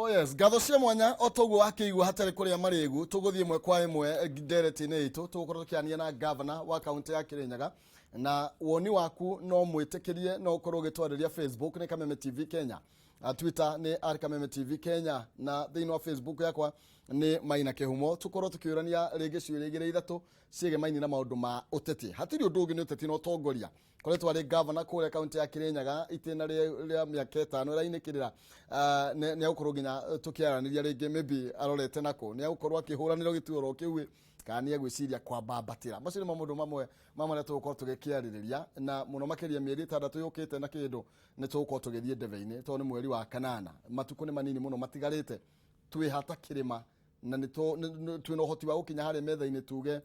Oh yes, gatho cia mwanya otoguo wakiigua hatari kuria marigu tuguthie mwe kwa imwe ndereti-ini itu tugukorwo tukiania na governor wa kaunti ya Kirinyaga na woni waku no mwitikirie no ukorwo gitwariria Facebook ni Kameme TV Kenya, Twitter ni @Kameme TV Kenya na thiini wa Facebook yakwa ni Maina Kihumo. Tukorwo tukiurania ringi ciuria igiri ithatu ciege maini na maundu ma uteti. Hatiri undu ungi ni uteti no tongoria koretwo ari governor kuria kaunti ya Kirinyaga itena ria miaka 5 rainekirira ni agukorwo nginya tukiaraniria ringi maybe arorete nako ni agukorwo akihuranira gituoro kiu kana ni egwiciria kwa babatira macio ni maundu mamwe na tugukorwo tugikiaririria na muno makiria mieri 6 yukite na kindu ni tugukorwo tugithie ndeve-ini to ni mweri wa kanana matuko ni manini muno matigarite twi hata kirima na ni twina uhoti wa gukinya hari metha-ini tuge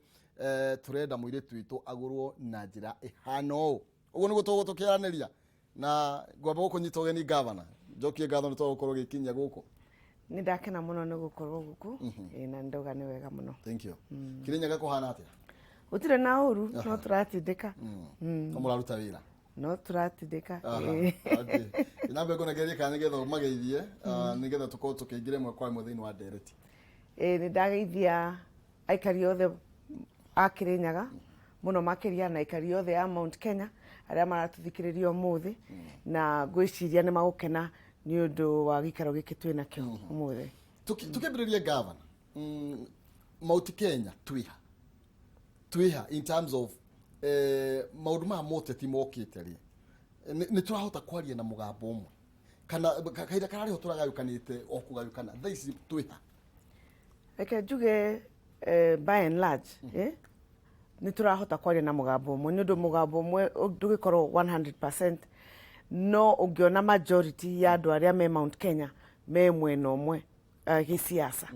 turenda muiritu witu agurwo na njira ihano uguo niguo tugukorwo tukiaraniria na ngwamba gukunyita ugeni governor njokie ngatho ni tugukorwo gikinyia guku. Ni ndakena muno ni gukorwo guku na ndoga ni wega muno. Thank you. Kirinyaga kuhana atia? Utire na uru no turatindika. Muraruta wira. No turatindika. Okay. Inambe kona geria kana getho mageithie nigetha tukorwo tukingire mwe kwa muthini wa ndereti. Ni ndageithia aikari othe a Kirinyaga muno makiria na aikari othe a Mount Kenya aria maratuthikiriria umuthi na gwiciria ni magukena ni undu wa gikaro giki twina kio umuthi. Tukibiriria governor Mount Kenya twiha in terms of maundu ma moteti mokite ri ni turahota kwaria na mugambo umwe kana kaida karari ho turagayukanite okugayukana thaisi twiha reke njuge by and large ni turahota kwaria na mugambo umwe ni undu mugambo umwe ndugikorwo 100% no ungiona majority ya andu aria me Mount Kenya me mwena umwe gisiasa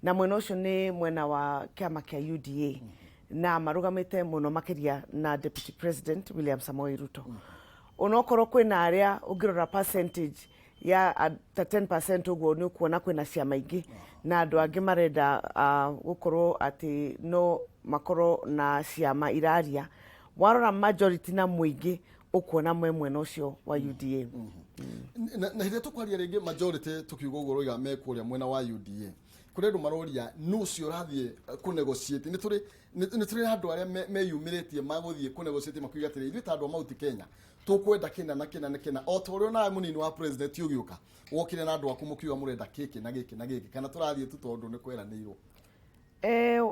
na mwena ucio ni mwena wa kiama kia UDA na marugamite muno makiria na Deputy President William Samoei Ruto. Onokorwo kwina aria ungirora percentage ya 10% uguo ni kuona kwina ciama ingi na andu angi marenda gukorwo ati no makorwo na ciama iraria warora majority na muingi ukuona mwena ucio wa UDA. Na hire tukwaria ringi majority tukiuga uguo iga mekuria mwena wa UDA kurendu maroria nucio rathie ku negotiate ni turi andu aria meyumiritie maguthie ku negotiate makuiga atiri ithu ta andu Mount Kenya tukwenda kina o torio na munini wa president ugiuka wokire na andu aku mukiuga murenda kiki na giki kana turathie tu tondu ni kweranirwo.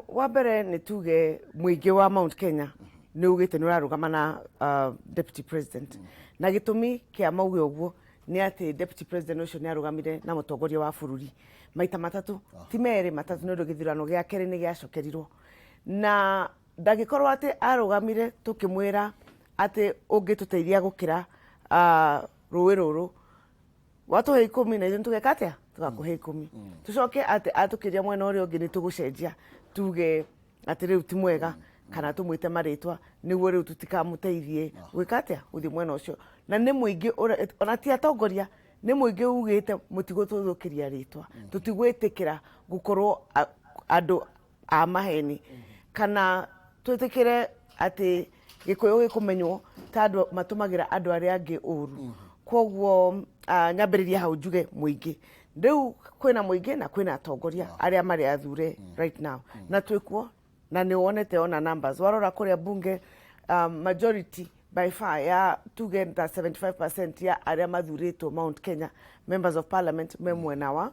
Wa mbere ni tuge muingi wa Mount Kenya ni ugite ni urarugama na Deputy President na gitumi kia mauge uguo ni ati Deputy President ucio ni arugamire na mutongoria wa bururi maita matatu ti mere matatu ni githurano gia keri ni giacokerirwo na ndagikorwo ati arugamire tukimwira ati ungituteithia gukira ruwi ruru watuhe 10 na ithu tugeka atia tugakuhe 10 tucoke ati atukiria mwena uri ungi ni tugucenjia tuge ati riu ti mwega kana tumwite maritwa niguo riu tutikamuteithie gwika atia uthi mwena ucio na ni muingi ona ti atongoria ni muingi ugite mutigo tuthukiria ritwa tutigwitikira gukorwo andu a maheni kana twitikire ati gikuyu gikumenywo ta andu matumagira andu aria angi uru koguo nyambiriria hau njuge muingi riu kwina muingi na kwina atongoria aria mari athure right now na twikuo na ni wonete ona numbers warora kuria bunge majority by far ya tuge 75% ya aria mathuritwo Mount Kenya members of parliament memwena wa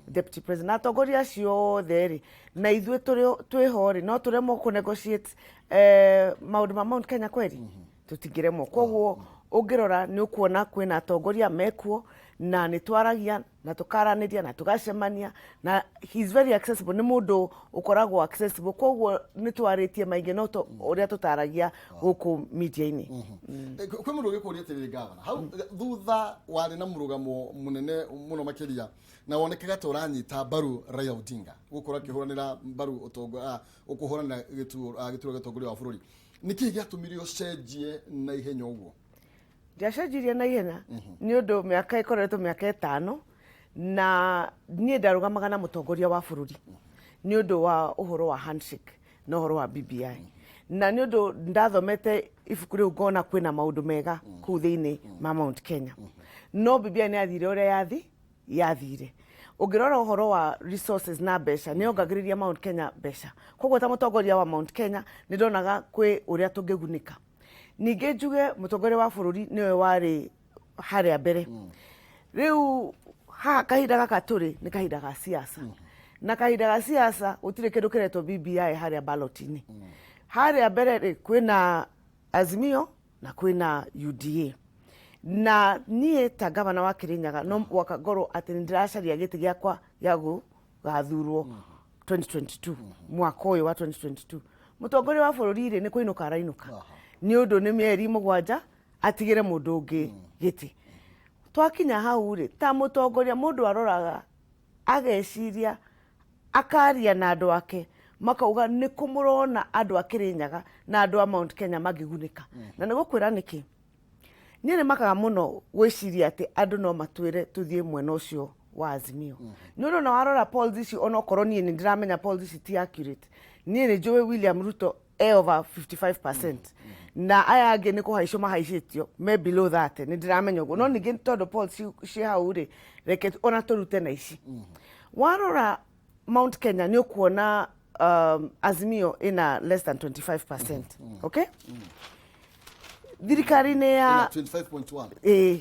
Deputy President atongoria ciothe ri na ithuĩ twihori no turemo ku negotiate maundu ma Mount Kenya kweri tutingiremo koguo ungirora ni ukuona kwina atongoria mekuo na ni twaragia na tukaraniria na tugacemania na he's very accessible ni mundu ukoragwo accessible koguo ni twaritie maingi no to uria tutaragia guku media-ini. Kwi mundu gikuria atiri governor hau thutha wari na murugamo munene muno makiria na wonekaga ta uranyita mbaru Raila Odinga gukora kihuranira mbaru utongo ukuhuranira gituro gitongoria wa bururi niki giatumire ucenjie na ihenya uguo? Ndiacenjirie na ihenya ni undu miaka ikoretwo miaka 5 na nie ndarugamaga na mutongoria wa bururi ni undu wa uhoro wa handshake na uhoro wa BBI na ni undu ndathomete ibuku riu ngona kwina maundu mega ku thiini ma Mount Kenya no BBI ni athire uria yathire ungirora uhoro wa resources na besha ni ongagiriria Mount Kenya besha koguo ta mutongoria wa Mount Kenya ni ndonaga kwi uria tungigunika ninge njuge mutongoria wa bururi niwe wari haria mbere riu ha kahinda gaka turi ni kahinda ga siasa na kahinda ga siasa utire kindu kiretwo BBI haria ballot-ini haria mbere kwina Azimio na kwina UDA na nie ta gavana wa Kirinyaga no wakagoro ati ndiracaria giti giakwa yagu gathurwo 2022 mwaka uyu wa 2022 mutongoria wa bururi ni kuinuka arainuka ni undu ni mieri mugwanja atigire mundu ungi giti twakinya hau ri ta mutongoria mundu aroraga ageciria akaria na andu ake makauga ni kumurona andu a Kirinyaga na andu a Mount Kenya magigunika na nigukwira niki ni makaga muno gwiciria ati andu no matwire tuthie mwena ucio wa Azimio ni undu na warora polls ici ona korwo ni ndiramenya polls ici ti accurate ni njue William Ruto over 55% na aya angi ni kuhaicio mahaicitio me below that ni ndiramenya uguo no ningi tondu polls ci hau ri reke ona turute na ici warora Mount Kenya ni ukuona Azimio ina less than 25%. Okay? Thirikari ni ya 25.1.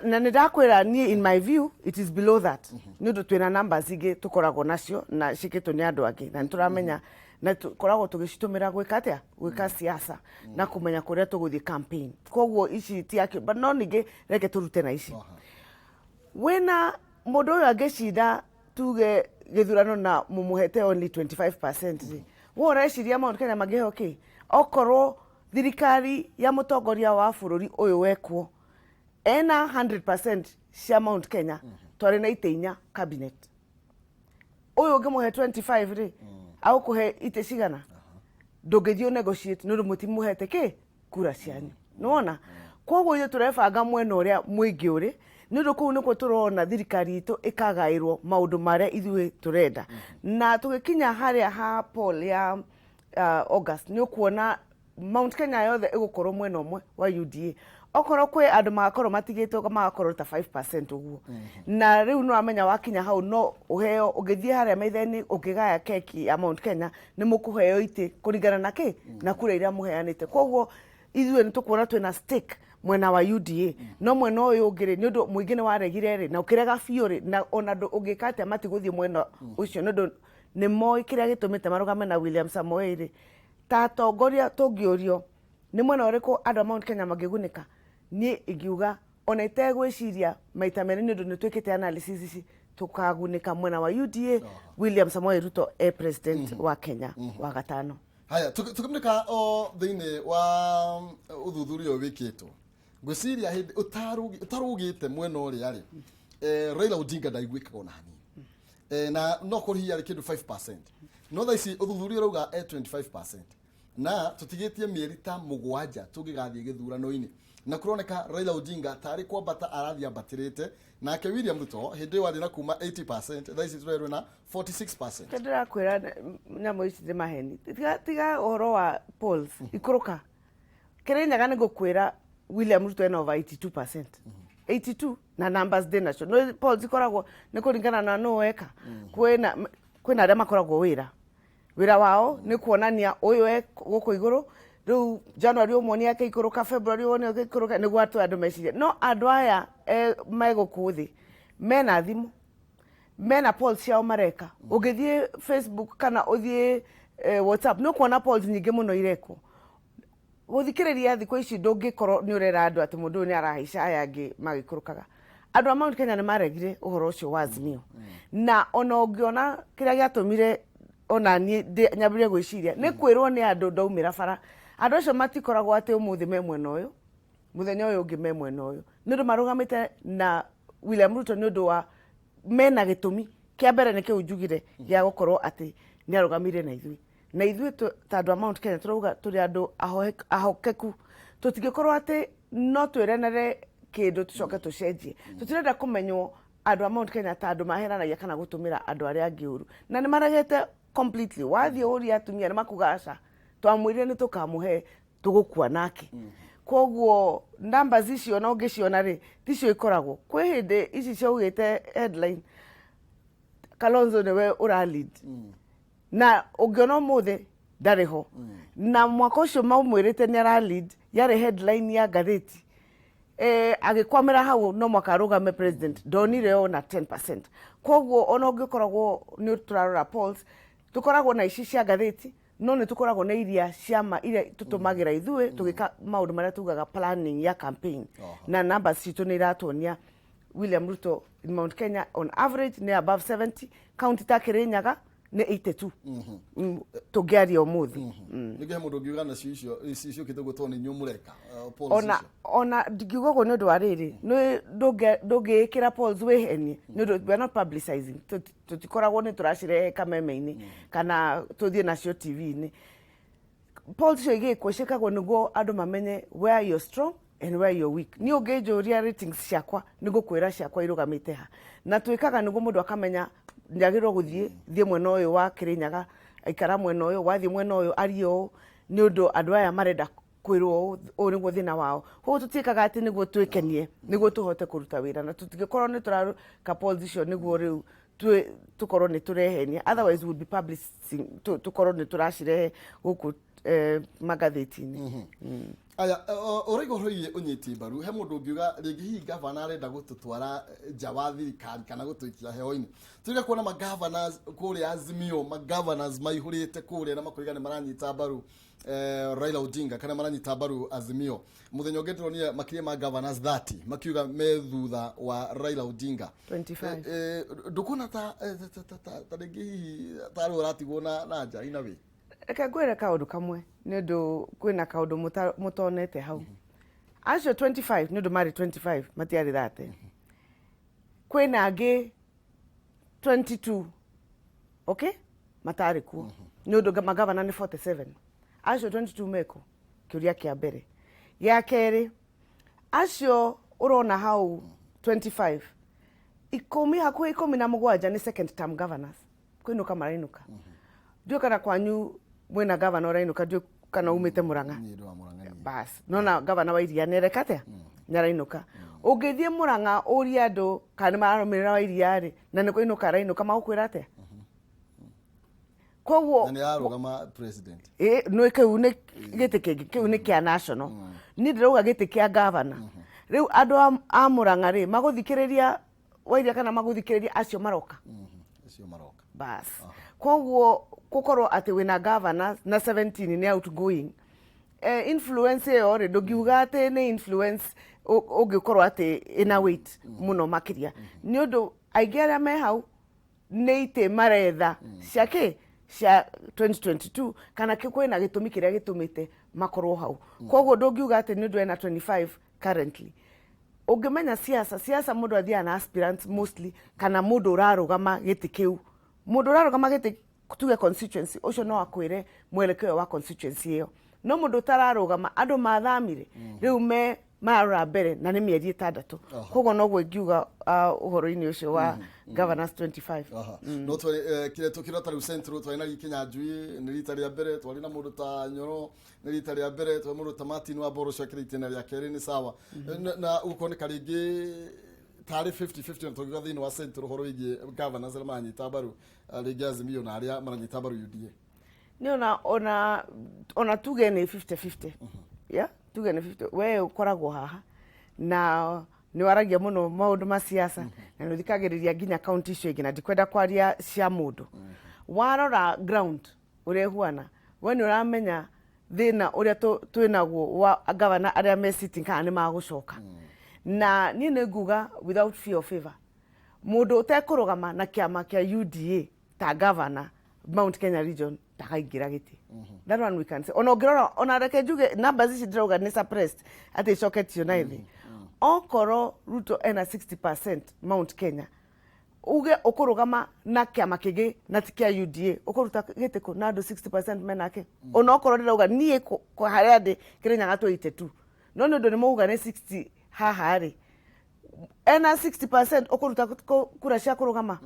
na ndakwira ni in my view it is below that. Ni ndu twina numbers ige tukoragwo nacio na cikitwo ni andu angi na nituramenya na tukoragwo tugicitumira gwika atia gwika siasa na kumenya kuria tuguthie campaign. Koguo ici ti yake but no ningi reke turute na ici. Wena mundu uyu angicida tuge githurano na mumuhete only 25%. Wo reciria Mount Kenya magiheo ki okorwo thirikari ya mutongoria wa bururi uyu wekwo ena 100% cia Mount Kenya twari na iteinya cabinet uyu ungimuhe 25 ri au kuhe ite cigana ndungithio negotiate nuru mutimuhete ki kura cianyu nona koguo iyo turebanga mwena uria mwingi uri nindo kuu niko turona thirikari itu ikagairwo maundu maria ithui turenda na tugikinya haria ha poll ya August ni ukuona Mount Kenya yothe igukorwo mwena umwe wa UDA okorwo kwi andu magakorwo matigitwo magakorwo ta 5% uguo na riu no amenya wakinya hau no uheo ugithie haria maitheni ukigaya keki ya Mount Kenya ni mukuheo ite kuringana na ki na kura iria muheanite koguo ithui ni tukuona twina stake mwena wa UDA no mwena uyu ungire ni undu muingi ni waregire ri na ukirega biu ri na ona ndu ungikate matiguthie mwena ucio ni undu ni moi kiria gitumite marugame na William Samoei ri ta tongoria tungiorio ni mwena uriku andu a Mount Kenya magigunika ni igiuga ona itegwiciria maita meri ni undu ni twikite analysis ici tukagunika mwena wa UDA William Samoei Ruto president wa Kenya wa gatano. Haya tukimnika o thiini wa uthuthuria wikitwo gwiciria hindi utarugite mwena uria ri Raila Odinga ndaiguikaga ona hanini na no kurihia ri kindu 5% no thaici uthuthuria rauga 25% na tutigitie mieri ta mugwanja tungigathie githurano-ini na kuroneka Raila Odinga tari kwambata arathia ambatirite nake William Ruto hindi wari na kuma 80% thaici turerwe na 46%. Kendera kwira nyamo ici de maheni tiga uhoro wa polls ikuruka Kirinyaga ni gukwira William Ruto ena over 82%. 82 na numbers de national no polls ikoragwo ni kuringana na no weka kwina aria makoragwo wira wao ni kuonania uyu guku iguru riu January umwe yake ikuruka February one yake ikuruka ni gwatu andu meciria no andu aya megukuthi mena thimu mena polls yao mareka ugithie Facebook kana uthie WhatsApp no kuona polls nyingi muno ireko guthikiriria thiko ici ndungikorwo ni urera andu ati mundu ni arahaica aya angi magikurukaga andu a Mount Kenya ni maregire uhoro ucio wa Azimio na ona ungiona kiria giatumire ona ni nyabirie gwiciria ni kwirwo ni andu ndaumira bara andu acio matikoragwo ati umuthi me mwena uyu muthenya uyu ungi me mwena uyu ni ndu marugamite na William Ruto ni ndu wa mena gitumi kia mbere ni kiu njugire gia gukorwo ati ni arugamire na ithui ta andu a Mount Kenya turuga turi andu ahokeku tutigikorwo ati no twirenere kindu tucoke tucenjie tutirenda kumenywo andu a Mount Kenya ta andu maheranagia kana gutumira andu aria angi uru na ni maragete completely wathie uri atumia ni makugaca twamwirire ni tukamuhe tugukua nake koguo numbers icio no ngiciona ri ticio ikoragwo kwi hindi ici ciaugite headline Kalonzo niwe ura lead na ungiona muthe ndariho na mwaka ucio maumwirite ni ara lead yare headline ya gatheti agikwamira hau no mwaka arugame president ndonire ona 10%. Koguo ona ungikoragwo ni turarora polls tukoragwo na ici cia gatheti no ni tukoragwo na iria ciama iria tutumagira ithue tugika maundu maria tugaga planning ya campaign na numbers citu ni iratonia William Ruto in Mount Kenya on average ni above 70, county ta Kirinyaga ni 82 tugiaria umuthi nige mundu ngiuga na cicio kitugo ni nyumureka ona ngiuga go ndu ariri no ndugikira polls wehenie no we are not publicizing tutikoragwo ni turacire Kameme-ini kana tuthie nacio TV-ini. Polls cio igikucikagwo niguo andu mamenye where you're strong and where you're weak. Ni ungejuria ratings ciakwa nigukwira ciakwa irugamite ha na twikaga niguo mundu akamenya njagirwo guthie mwena uyu wa Kirinyaga aikara mwena uyu wathie mwena uyu ario ni undu andu aya marenda kwirwo o niguo thina wao. Ho tutikaga ati niguo twikenie niguo tuhote kuruta wira na tutigikorwo ni turaruka position niguo riu tukorwo ni turehenia, otherwise would be publishing tukorwo ni turashire guku magatheti-ini. Aya origo hoye unyiti baru he mundu ngiuga ringi hi governor arenda gututwara nja wa thirikari kana gutuikia heho-ini. Tuge kuona ma governors kuri Azimio, ma governors maihurite kuri na makurigane maranyita baru Raila Odinga kana maranyita baru Azimio. Muthenya ngeturonia makiria ma governors 30 makiuga methutha wa Raila Odinga 25. Ndukuna ta ringi ta uratigwo na nja ina we. Eka gwera kaundu kamwe ndu kwina kaundu mutonete hau. Acio 25 ndu mari 25 matiari thate. Kwina angi 22. Okay? Matari kuo. Ndu magavana ni 47. Acio 22 meko kiuria kia mbere. Ya keri acio urona hau 25. Ikumi hakuhi 17 ni second term governors. Kwinuka marainuka. Ndio kana kwanyu mwena governor rainuka ndio kana umite Murang'a bas nona governor wa iria nerekate nyarainuka ungithie Murang'a uria andu kana mararumira wa iria ri na niko inuka rainuka magukwira ate koguo ni arugama president no keu ni gite keu ni kia national ni ndiruga gite kia governor riu andu a Murang'a ri maguthikiriria wa iria kana maguthikiriria acio maroka bas koguo kukorwo ati wina governor na 17 ni outgoing influence yo ri ndugiuga ati ni influence ugikorwo ati ina weight muno makiria ni undu aigira me hau ni ite maretha ciake cia 2022 kana kwina gitumi kiria gitumite makorwo hau koguo ndugiuga ati ni undu ena 25 currently. Ungimenya siasa mundu athia na aspirants mostly kana mundu urarugama giti kiu mundu urarugama giti tuge constituency ucio no akwire mwelekeo wa constituency iyo no mundu tararugama andu mathamire riu me marora mbere na ni mieri 6 koguo no gwe ngiuga uhoro-ini ucio wa governors 25 no kire tukira ta central twa ina Kenya njui ni rita ria mbere twari na mundu ta Nyoro ni rita ria mbere twa mundu ta Martin wa Boro shakirite na ria keri ni sawa na uko ni karingi tari 50-50 na tugiga thini wa central horo igi governors manyita baru ringi Azimio na aria maranyita baru UDA ni ona tuge ni 50-50 yeah tuge ni 50 we ukoragwo haha na ni waragia muno maundu ma siasa na nuthikagiriria ginya county icio ingina ndikwenda kwaria cia mundu warora ground uria huana we ni uramenya thina uria twinaguo wa governor aria me sitting kana ni magucoka na ni nguga without fear of favor mundu utekurugama na kiama kia UDA ta governor Mount Kenya region takaingira giti that one we can say ono ngirora ona reke njuge numbers ici ndiroga ni suppressed ati icoketio na ithi okoro Ruto ena 60% Mount Kenya uge ukurugama na kiama kingi na tikia UDA ukuruta giti ko nado 60% menake ona okoro ndiroga nie ko haria ndi Kirinyaga 22 no ndo ni muga ni 60 haha ri ena 60% ukuruta kura cia kurugama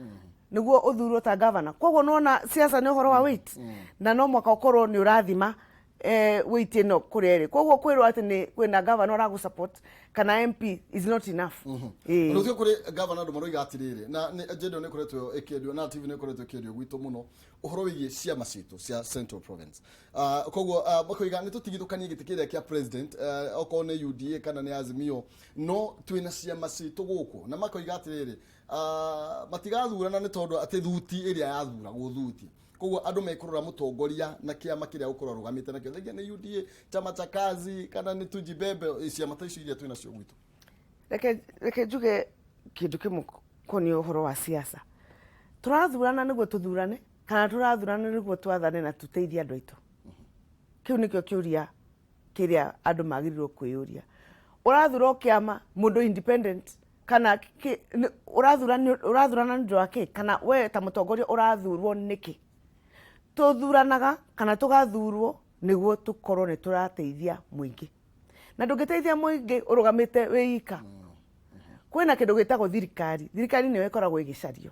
niguo uthurwo ta governor koguo nona siasa ni uhoro wa weight na no mwaka ukorwo ni urathima wĩitie no kurere koguo kwirwo ati ni kwina governor ragu support kana MP is not enough no kuri governor ndo maroiga atiriri na agenda ne kuretwo ekedio na TV ne kuretwo ekedio gwito muno uhoro wigie ciama citu cia Central Province koguo bakoiga ni tutigithukanie gitikiria kia president oko ne UDA kana ne Azimio no twina ciama citu guku na makoiga atiriri matigathurana ni tondu ati thuti iria yathura guthuti koguo andu mekurura mutongoria na kiama kiria ukurora rugamite na kio thega ni UDA chama cha kazi kana ni tujibebe ciama ta icio iria twina cio gwitu reke njuge kindu kimwe koni uhoro wa siasa turathurana niguo tuthurane kana turathurana niguo twathane na tuteithie andu aitu kiu nikio kiuria kiria andu magirirwo kwiyuria urathura kiama mundu independent kana urathurana ndio wake kana we ta mutongoria urathurwo niki tuthuranaga kana tugathurwo niguo tukorwo ni turateithia muingi na ndungiteithia muingi urugamite wika kwina kindu gitagwo thirikari niwe ikoragwo igicario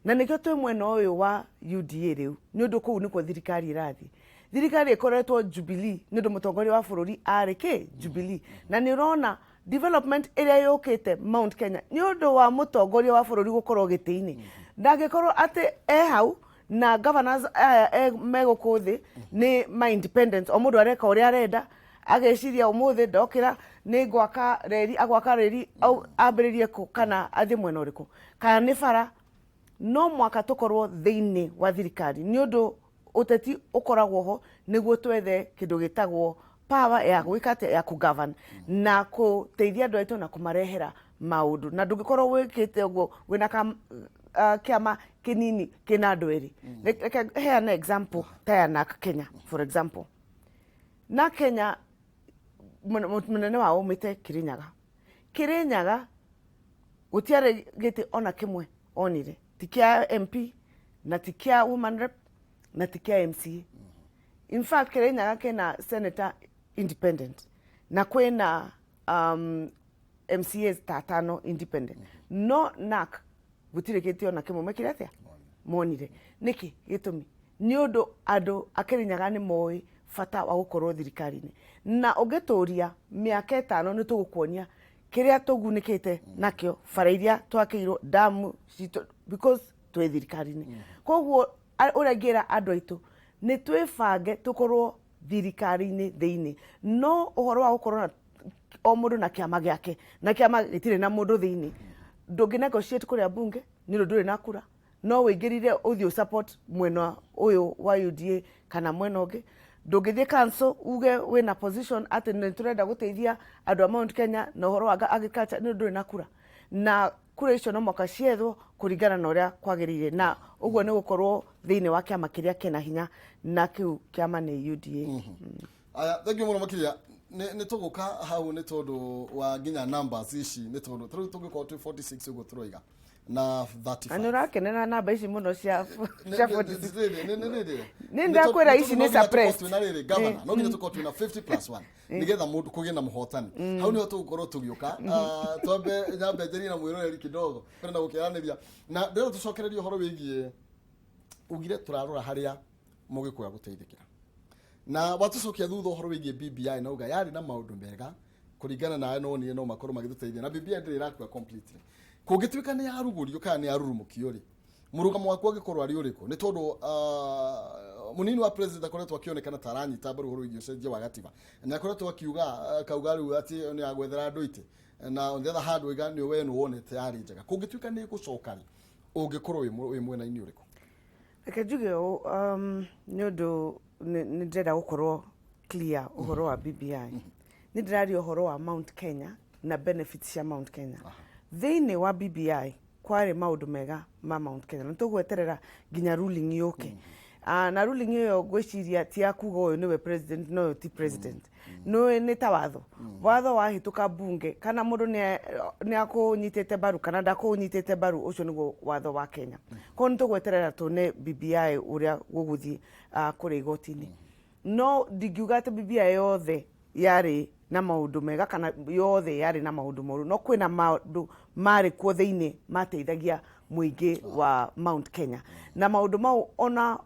na nikio twi mwena uyu wa UDA riu ni undu kuu niko thirikari irathi thirikari ikoretwo Jubilee ni undu mutongoria wa bururi ari ki Jubilee na ni urona development area yokite Mount Kenya ni undu wa mutongoria wa bururi gukorwo gitiini ndagikorwo ati hau na governors megokuthi ni my independence o mundu areka uria arenda ageciria umuthi ndokira ni gwaka reri au ambiririe ku kana athi mwena uriku kana ni bara no mwaka tukorwo thiini wa thirikari ni undu uteti ukoragwo ho niguo twethe kindu gitagwo power ya gwikate ya ku govern na kuteithia andu aitu na kumarehera maundu na ndungikorwo wikite uguo wina kiama kinini kina andu eri here an example taya na Kenya for example na Kenya munene wa umite Kirinyaga gutiare giti ona kimwe onire tikia MP na tikia woman rep na tikia MCA in fact Kirinyaga kena senator independent na kwena MCAs tatano independent no nak gutire giti ona kimwe mekiratia monire niki gitumi ni undu andu Akirinyaga ni moi fata wa gukorwo thirikari-ini na ugituria miaka 5 ni tugukuonia kiria tugunikite nakio bara iria twakiirwo damu because twi thirikari-ini koguo uria ngira andu aitu ni twifange tukorwo thirikari-ini thiini no uhoro wa gukorwo o mundu na kiama giake na kiama gitire na mundu thiini ndunginegotiate kuria bunge ni nduri na kura no wingirire uthio support mwena uyu wa UDA kana mwena ungi ndungithie council uge wina position ati ni turenda guteithia andu a Mount Kenya na uhoro wa agriculture ni nduri na kura na kura icio no mwaka ciethwo kuringana na uria kwagirire na uguo ni gukorwo thiini wa kiama kiria kina hinya na kiu kiama ni UDA aya thank you muno makiria ni tuguka hau ni tondu wa nginya numbers ici ni tondu tugikorwo 46 uguo turoiga na 35 ani urakenera namba ici muno cia 46 ni ndakwira ici ni suppressed na riri governor no nginya tukorwo twina 50+1 nigetha mundu kugie na muhotani hau niho tugukorwo tugiuka tombe nyambe njeri na mwiroreri kidogo kwenda gukiaraniria na ndero tucokererie uhoro wigie ugire turarora haria mugikuya guteithikira na watucokia thutha uhoro wigie BBI na uga yari na maundu mega kuringana na no nie no makorwo magithuteithia na BBI ndiri irakua completely kugituika ni yarugurio kana ni yarurumukio ri murugamo wakwa agikorwo ari uriku ni tondu munini wa president akoretwo akionekana taranyita mbaru horo igicenjia wa gatiba na akoretwo akiuga kauga riu ati ni agwethera andu ite na on the other hand wiga ni we no wonete yari njega kugituika ni gucokari ungikorwo wi mwena ini uriku reke njuge ni undu ni ndenda gukorwo clear uhoro wa BBI ni ndirari uhoro wa Mount Kenya na benefits cia Mount Kenya thiini wa BBI kwari maundu mega ma Mount Kenya no tugweterera ginya ruling yoke na ruling yo gwiciria ti akuga uyu niwe president no ti president no ni ta watho wahituka bunge kana mundu ni akunyitete baru kana ndakunyitete baru ucio niguo watho wa Kenya ko ni tugweterera tune BBI uria guguthi kuri igoti-ini no ndigiuga ati BBI yothe yari na maundu mega kana yothe yari na maundu moru no kwina maundu mari kuo thiini mateithagia muingi wa Mount Kenya na maundu mau ona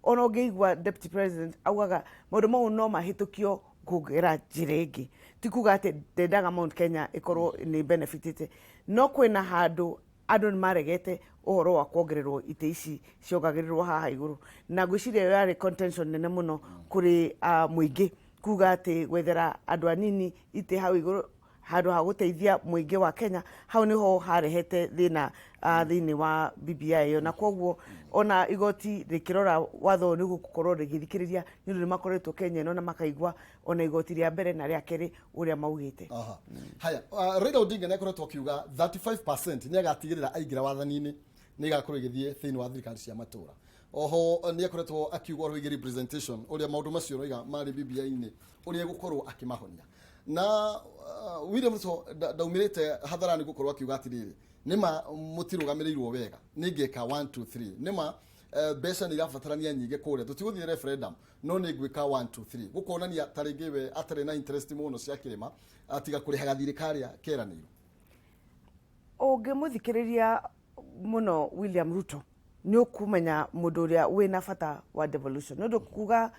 ona ũngĩigua deputy president augaga maũndũ mau no mahĩtũkio kũgera njĩra ĩngĩ ti kuga atĩ ndendaga Mount Kenya ĩkorwo nĩ benefitĩte no kwĩna handũ andũ nĩ maregete ũhoro wa kuongererwo itĩ ici ciongagĩrĩrwo haha igũrũ na ngwĩciria yarĩ contention nene mũno kũrĩ mũingĩ kuga atĩ gwethera andũ anini itĩ hau igũrũ handũ ha gũteithia mũingĩ wa Kenya hau niho harehete thĩna thĩinĩ wa BBI na kwoguo ona igoti rĩkĩrora watho nĩ gũkorwo rĩgĩthikĩrĩria nĩ ũndũ nĩ makoretwo Kenya ĩno na makaigua ona igoti rĩa mbere na rĩa kerĩ ũrĩa maugĩte. Haya Raila Odinga nĩ akoretwo akiuga 35% nĩ agatigĩrĩra aingĩra wathani-inĩ nĩ igakorwo igĩthiĩ thĩinĩ wa thirikari cia matũra. Oho nĩ akoretwo akiuga ũhoro wĩgiĩ representation ũrĩa maũndũ macio roiga marĩ BBI-inĩ ũrĩa gũkorwo akimahonia na William Ruto daumirite hadharani gukorwo akiuga atiriri nima mutirugamirĩirwo wega ningeka 1 2 3 nima mbeca nĩ irabatarania nyingĩ kũrĩa tutigũthiĩ referendum no nĩ ngwĩka 1 2 3 gukonania tarĩngĩ we atarĩ na interest mũno cia kĩrĩma atiga kũrĩhaga thirikari keranĩirwo. Ũngĩmũthikĩrĩria mũno William Ruto nĩ ũkũmenya mũndũ ũrĩa wĩna bata wa devolution nĩ ũndũ kuga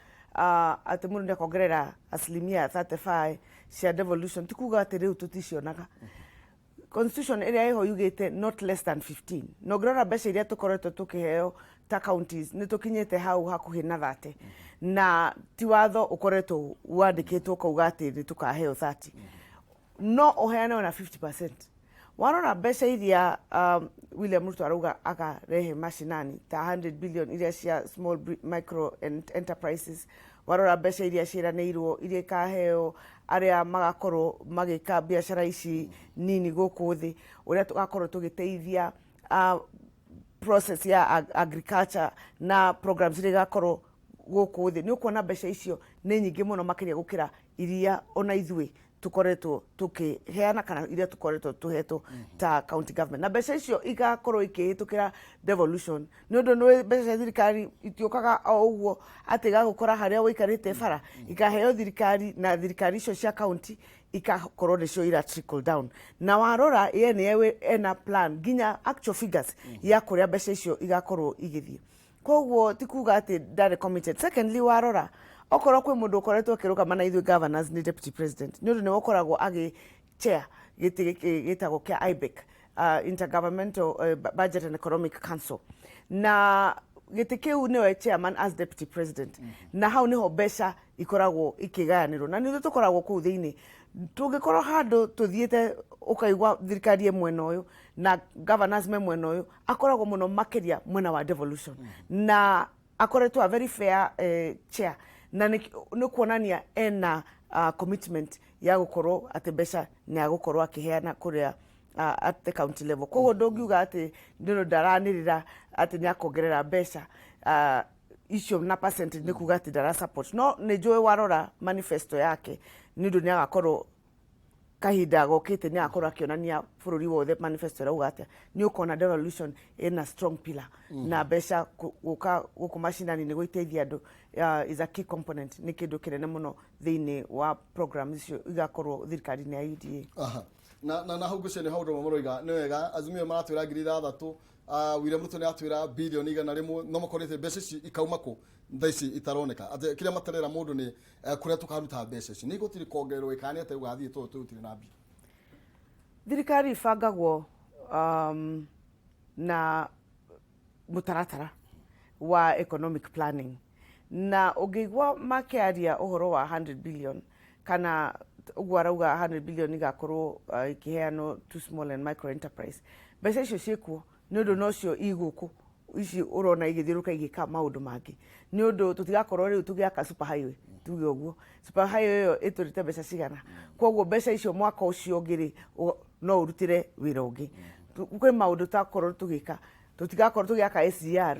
atĩ mũndũ nĩakongerera 35% cia devolution ti kuga atĩ rĩu tũticionaga. Constitution ĩrĩa ĩho yugĩte not less than 15 no ngĩrora mbeca iria tũkoretwo tũkĩheo ta counties nĩ tũkinyĩte hau hakuhĩ na 30 na ti watho ũkoretwo wandĩkĩtwo kauga atĩ nĩ tũkaheo 30 no ũheane ona 50%. Warora mbeca iria William Ruto arauga akarehe mashinani ta 100 billion iria cia small micro enterprises warora mbeca iria ciĩranĩirwo iria ikaheo arĩa magakorwo magĩka biacara ici nini gũkũ thĩ ũrĩa tũgakorwo tũgĩteithia process ya agriculture na programs iria igakorwo gũkũ thĩ nĩ ũkuona mbeca icio nĩ nyingĩ mũno makĩria gũkĩra iria ona ithuĩ tukoretwo tukiheana kana iria tukoretwo tuhetwo ta county government na mbeca icio igakorwo ikĩhĩtũkĩra devolution nĩ ũndũ nĩ mbeca cia thirikari itiũkaga o ũguo atĩ gagũkora harĩa wĩikarĩte bara ikaheo thirikari na thirikari icio cia county ikakorwo nĩcio ira trickle down na warora ye nĩ ena plan nginya actual figures ya kũrĩa mbeca icio igakorwo igĩthiĩ koguo ti kuga atĩ ndarĩ committed. Secondly warora okorwo kwĩ mũndũ ũkoretwo akĩrũgama na ithuĩ governors nĩ deputy president nĩ ũndũ nĩ ũkoragwo chair gĩtĩ gĩtagwo kĩa IBEC Intergovernmental Budget and Economic Council na gĩtĩ kĩu nĩwe chairman as deputy president na hau nĩho mbeca ikoragwo ikĩgayanĩrwo na nĩ tũkoragwo kũu thĩinĩ tũngĩkorwo handũ tũthiĩte ũkaigua thirikari mwena ũyũ na governors mwena ũyũ akoragwo mũno makĩria mwena wa devolution na akoretwo a very fair chair na nĩ kuonania ena commitment ya gũkorwo atĩ mbeca nĩ agũkorwo akĩheana kũrĩa at the county level koguo ndũngiuga atĩ ndĩno ndaranĩrĩra atĩ nĩ akongerera mbeca icio na percentage nĩ kuga atĩ ndara support no nĩ njũĩ warora manifesto yake nĩ ũndũ nĩ agakorwo kahinda gokĩte nĩ agakorwo akĩonania bũrũri wothe manifesto rauga atĩa nĩ ũkona devolution ina strong pillar na mbeca gũka gũkũ mashinani nĩ gũiteithia andũ is a key component nĩ kĩndũ kĩnene mũno thĩinĩ wa program icio igakorwo thirikari-inĩ ya UDA. Na hau ngũcio nĩ haũndũ maroiga nĩ wega Azimio maratwĩra 6,000 William Ruto nĩ atwĩra bilioni 100 no makorete mbeca ici ikauma kũ thaa ici itaroneka atĩ kĩrĩa matarera mũndũ nĩ kũrĩa tũkaruta mbeca ici nĩ gũtirĩ kuongererwo ĩkani atĩ ũgathiĩ tũtirĩ na mbia. Thirikari ibangagwo na mũtaratara wa economic planning na ũngĩigua makĩaria ũhoro wa 100 billion kana ũguo arauga 100 billion igakorwo ikĩheanwo to small and micro enterprise mbeca icio ciĩkuo nĩ ũndũ nocio igũkũ ici ũrona igĩthiũrũka igĩka maũndũ mangĩ nĩ ũndũ tũtigakorwo rĩu tũgĩaka super highway tuge ũguo super highway ĩyo ĩtũrĩte mbeca cigana koguo mbeca icio mwaka ũcio ũngĩ no ũrutĩre wĩra ũngĩ kwĩ maũndũ tũtakorwo tũgĩka tũtigakorwo tũgĩaka SGR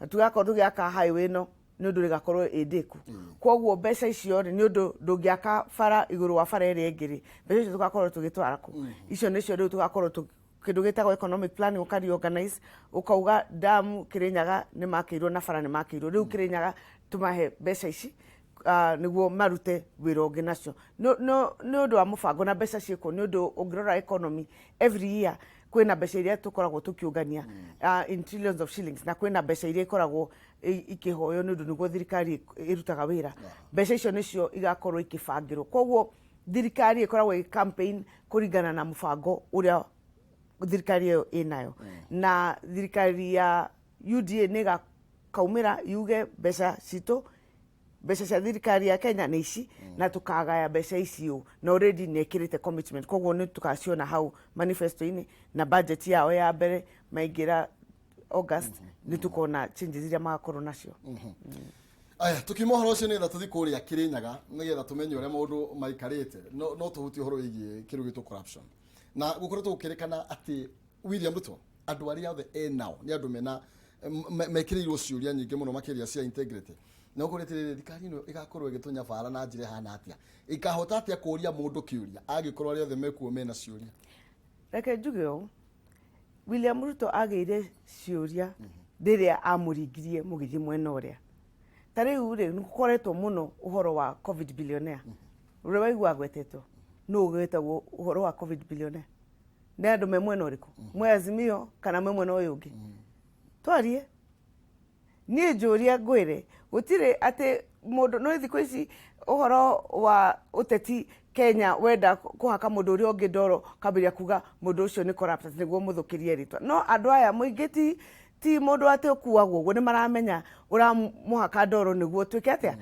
tũtigakorwo tũgĩaka highway no nĩ ũndũ rĩgakorwo ĩndĩku koguo mbeca icio nĩ ũndũ ndũngĩaka bara igũrũ wa bara ĩrĩa ĩngĩ mbeca icio tũgakorwo tũgĩtwara kũ icio nĩcio rĩu tũgakorwo kĩndũ gĩtagwo economic planning ũka-reorganize ũkauga damu Kĩrĩnyaga nĩ makĩirwo na bara nĩ makĩirwo rĩu Kĩrĩnyaga tũmahe mbeca ici nĩguo marute wĩra ũngĩ nacio nĩ ũndũ wa mũbango na mbeca ciĩkuo nĩ ũndũ ũngĩrora economy every year kwina mbeca iria tukoragwo tukiungania in trillions of shillings, na kwina mbeca iria ikoragwo ikihoyo nundu niguo thirikari irutaga wira. Mbeca icio nicio igakorwo ikibangirwo. Koguo thirikari ikoragwo i campaign kuringana na mubango uria thirikari iyo inayo. Na thirikari ya UDA niga kaumira yuge mbeca cito, mbeca cia thirikari ya Kenya ni ici, na tukagaya mbeca icio, na already nekirite commitment. Koguo ni tukaciona hau manifesto-ini na budget yao ya mbere maingira August, ni tukona changes iria magakorwo nacio. Aya, tukimohoro ucio ni tuthi kuria Kirinyaga nigetha tumenye uria maundu maikarite. No tuhuti uhoro wigi kirugito corruption. Na gukoretwo gukirikana ati William Ruto andu aria othe enao ni andu mena mekirirwo ciuria nyingi muno makiria cia integrity. Na ukoretire thikari ino igakorwo igitunya bara na njire hana atia. Ikahota atia kuria mundu kiuria agikorwo aria othe mekuo mena ciuria. Reke njuge William Ruto ageire ciuria riria amuringirie mugithi mwena uria. Tariu ri nukoretwo muno uhoro wa COVID billionaire. Uri waigua gwetetwo no ugwetagwo uhoro wa COVID billionaire. Ne andu me mwena uriku mwe Azimio kana me mwena uyu ungi. Twarie ni njuria ngwire gutire ati mundu no thiko ici uhoro wa uteti Kenya wenda kuhaka mundu uri ungi ndoro kabiria kuga mundu ucio ni corrupt niguo muthukirie ritwa. No andu aya muingiti ti mundu ati ukuagwo guo ni maramenya ura muhaka ndoro niguo twike atia